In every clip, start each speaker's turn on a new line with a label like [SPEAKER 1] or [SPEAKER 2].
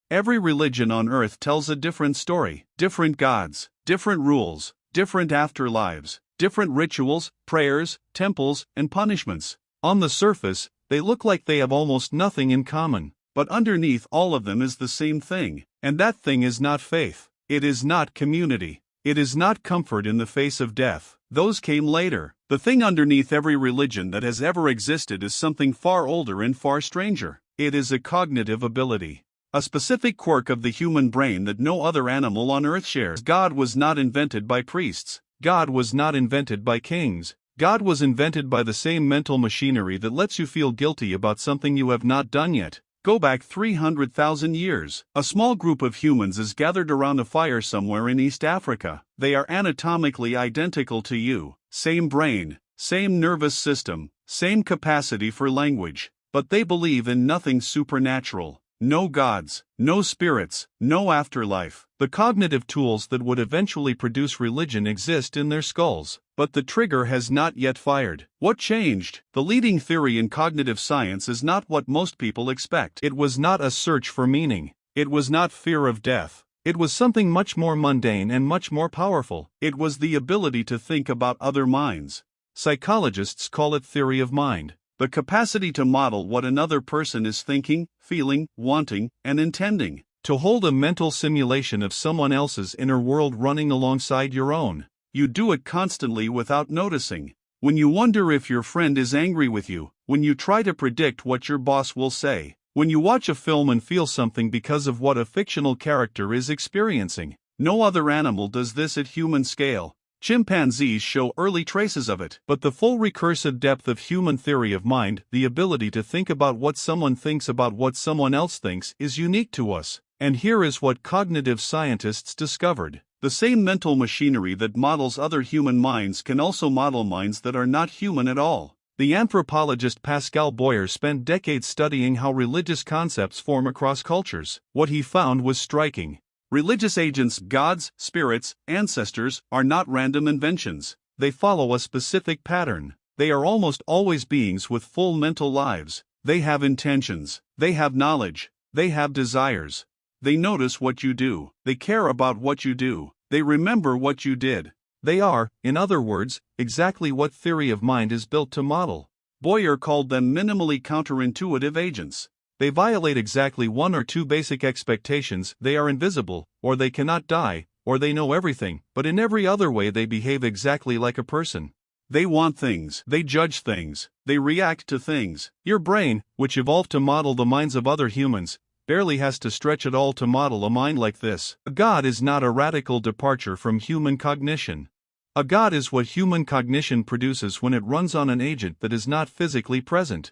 [SPEAKER 1] Every religion on earth tells a different story, different gods, different rules, different afterlives, different rituals, prayers, temples, and punishments. On the surface, they look like they have almost nothing in common, but underneath all of them is the same thing, and that thing is not faith. It is not community. It is not comfort in the face of death. Those came later. The thing underneath every religion that has ever existed is something far older and far stranger. It is a cognitive ability. A specific quirk of the human brain that no other animal on earth shares. God was not invented by priests. God was not invented by kings. God was invented by the same mental machinery that lets you feel guilty about something you have not done yet. Go back 300,000 years. A small group of humans is gathered around a fire somewhere in East Africa. They are anatomically identical to you. Same brain, same nervous system, same capacity for language. But they believe in nothing supernatural. No gods, no spirits, no afterlife. The cognitive tools that would eventually produce religion exist in their skulls, but the trigger has not yet fired. What changed? The leading theory in cognitive science is not what most people expect. It was not a search for meaning. It was not fear of death. It was something much more mundane and much more powerful. It was the ability to think about other minds. Psychologists call it theory of mind. The capacity to model what another person is thinking, feeling, wanting, and intending. To hold a mental simulation of someone else's inner world running alongside your own. You do it constantly without noticing. When you wonder if your friend is angry with you, when you try to predict what your boss will say, when you watch a film and feel something because of what a fictional character is experiencing. No other animal does this at human scale. Chimpanzees show early traces of it, but the full recursive depth of human theory of mind, the ability to think about what someone thinks about what someone else thinks, is unique to us. And here is what cognitive scientists discovered. The same mental machinery that models other human minds can also model minds that are not human at all. The anthropologist Pascal Boyer spent decades studying how religious concepts form across cultures. What he found was striking. Religious agents, gods, spirits, ancestors, are not random inventions. They follow a specific pattern. They are almost always beings with full mental lives. They have intentions. They have knowledge. They have desires. They notice what you do. They care about what you do. They remember what you did. They are, in other words, exactly what theory of mind is built to model. Boyer called them minimally counterintuitive agents. They violate exactly one or two basic expectations. They are invisible, or they cannot die, or they know everything, but in every other way they behave exactly like a person. They want things, they judge things, they react to things. Your brain, which evolved to model the minds of other humans, barely has to stretch at all to model a mind like this. A god is not a radical departure from human cognition. A god is what human cognition produces when it runs on an agent that is not physically present.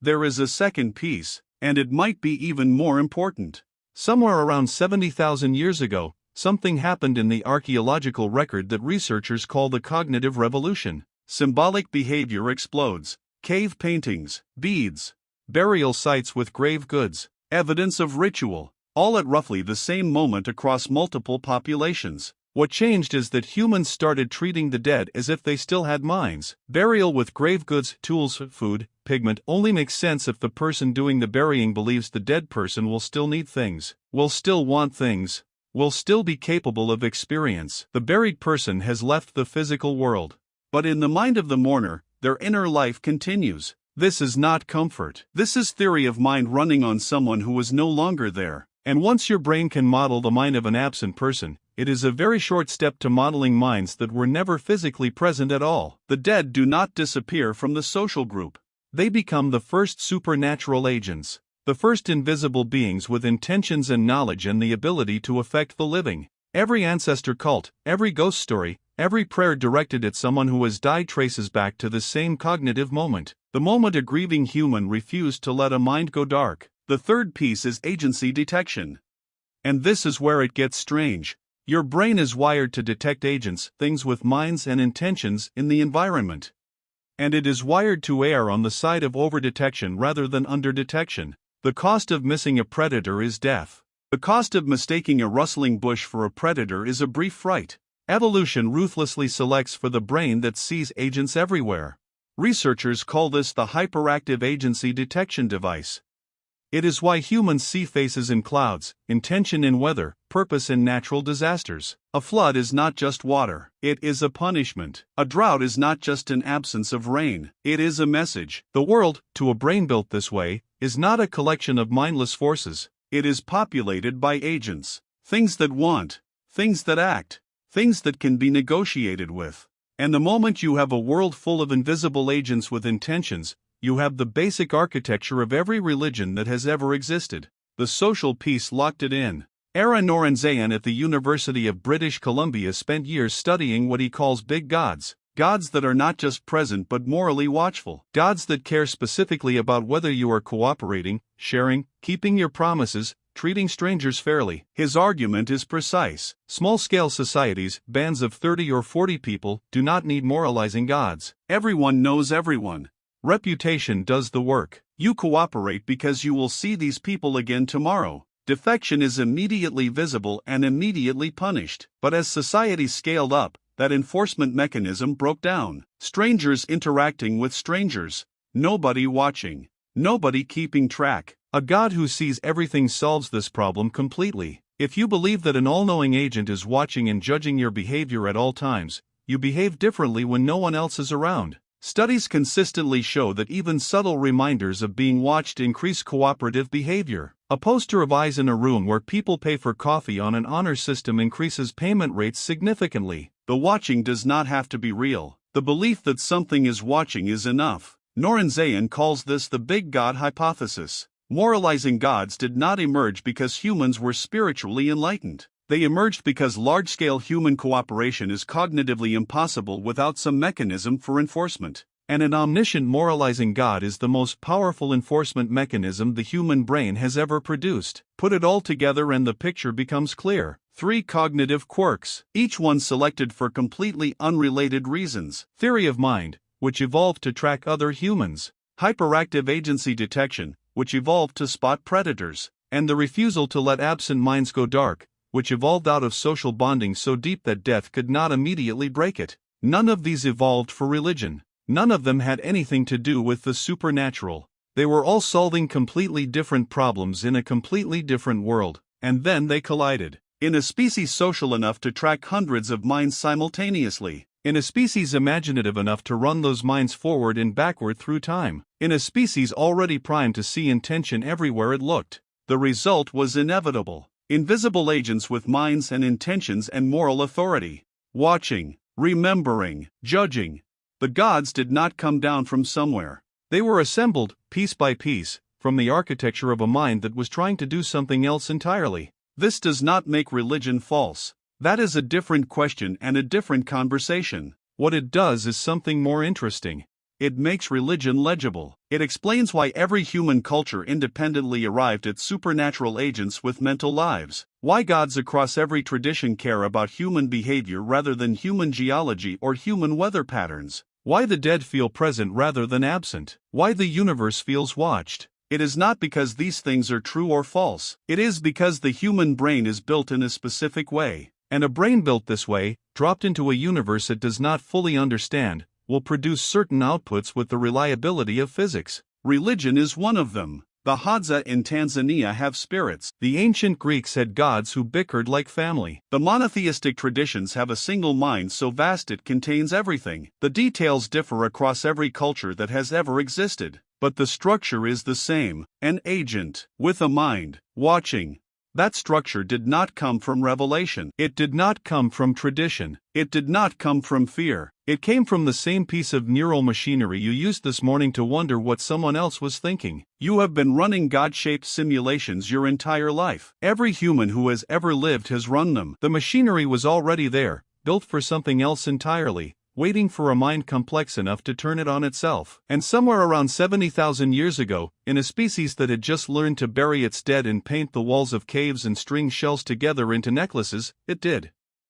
[SPEAKER 1] There is a second piece, and it might be even more important. Somewhere around 70,000 years ago, something happened in the archaeological record that researchers call the cognitive revolution. Symbolic behavior explodes. Cave paintings, beads, burial sites with grave goods, evidence of ritual, all at roughly the same moment across multiple populations. What changed is that humans started treating the dead as if they still had minds. Burial with grave goods, tools, food, pigment only makes sense if the person doing the burying believes the dead person will still need things, will still want things, will still be capable of experience. The buried person has left the physical world. But in the mind of the mourner, their inner life continues. This is not comfort. This is theory of mind running on someone who is no longer there. And once your brain can model the mind of an absent person, it is a very short step to modeling minds that were never physically present at all. The dead do not disappear from the social group. They become the first supernatural agents, the first invisible beings with intentions and knowledge and the ability to affect the living. Every ancestor cult, every ghost story, every prayer directed at someone who has died traces back to the same cognitive moment. The moment a grieving human refused to let a mind go dark. The third piece is agency detection. And this is where it gets strange. Your brain is wired to detect agents, things with minds and intentions, in the environment. And it is wired to err on the side of overdetection rather than underdetection. The cost of missing a predator is death. The cost of mistaking a rustling bush for a predator is a brief fright. Evolution ruthlessly selects for the brain that sees agents everywhere. Researchers call this the hyperactive agency detection device. It is why humans see faces in clouds, intention in weather, purpose in natural disasters. A flood is not just water, it is a punishment. A drought is not just an absence of rain, it is a message. The world, to a brain built this way, is not a collection of mindless forces. It is populated by agents. Things that want, things that act, things that can be negotiated with. And the moment you have a world full of invisible agents with intentions, you have the basic architecture of every religion that has ever existed. The social peace locked it in. Aaron Norenzayan at the University of British Columbia spent years studying what he calls big gods. Gods that are not just present but morally watchful. Gods that care specifically about whether you are cooperating, sharing, keeping your promises, treating strangers fairly. His argument is precise. Small-scale societies, bands of 30 or 40 people, do not need moralizing gods. Everyone knows everyone. Reputation does the work. You cooperate because you will see these people again tomorrow. Defection is immediately visible and immediately punished. But as society scaled up, that enforcement mechanism broke down. Strangers interacting with strangers. Nobody watching. Nobody keeping track. A God who sees everything solves this problem completely. If you believe that an all-knowing agent is watching and judging your behavior at all times, you behave differently when no one else is around. Studies consistently show that even subtle reminders of being watched increase cooperative behavior. A poster of eyes in a room where people pay for coffee on an honor system increases payment rates significantly. The watching does not have to be real. The belief that something is watching is enough. Norenzayan calls this the big God hypothesis. Moralizing gods did not emerge because humans were spiritually enlightened. They emerged because large-scale human cooperation is cognitively impossible without some mechanism for enforcement. And an omniscient moralizing God is the most powerful enforcement mechanism the human brain has ever produced. Put it all together and the picture becomes clear. 3 cognitive quirks, each one selected for completely unrelated reasons. Theory of mind, which evolved to track other humans. Hyperactive agency detection, which evolved to spot predators. And the refusal to let absent minds go dark, which evolved out of social bonding so deep that death could not immediately break it. None of these evolved for religion. None of them had anything to do with the supernatural. They were all solving completely different problems in a completely different world, and then they collided. In a species social enough to track hundreds of minds simultaneously. In a species imaginative enough to run those minds forward and backward through time. In a species already primed to see intention everywhere it looked. The result was inevitable. Invisible agents with minds and intentions and moral authority. Watching, remembering, judging. The gods did not come down from somewhere. They were assembled, piece by piece, from the architecture of a mind that was trying to do something else entirely. This does not make religion false. That is a different question and a different conversation. What it does is something more interesting. It makes religion legible. It explains why every human culture independently arrived at supernatural agents with mental lives. Why gods across every tradition care about human behavior rather than human geology or human weather patterns. Why the dead feel present rather than absent. Why the universe feels watched. It is not because these things are true or false. It is because the human brain is built in a specific way. And a brain built this way, dropped into a universe it does not fully understand, will produce certain outputs with the reliability of physics. Religion is one of them. The Hadza in Tanzania have spirits. The ancient Greeks had gods who bickered like family. The monotheistic traditions have a single mind so vast it contains everything. The details differ across every culture that has ever existed. But the structure is the same. An agent, with a mind, watching. That structure did not come from revelation. It did not come from tradition. It did not come from fear. It came from the same piece of neural machinery you used this morning to wonder what someone else was thinking. You have been running God-shaped simulations your entire life. Every human who has ever lived has run them. The machinery was already there, built for something else entirely, waiting for a mind complex enough to turn it on itself. And somewhere around 70,000 years ago, in a species that had just learned to bury its dead and paint the walls of caves and string shells together into necklaces, it did.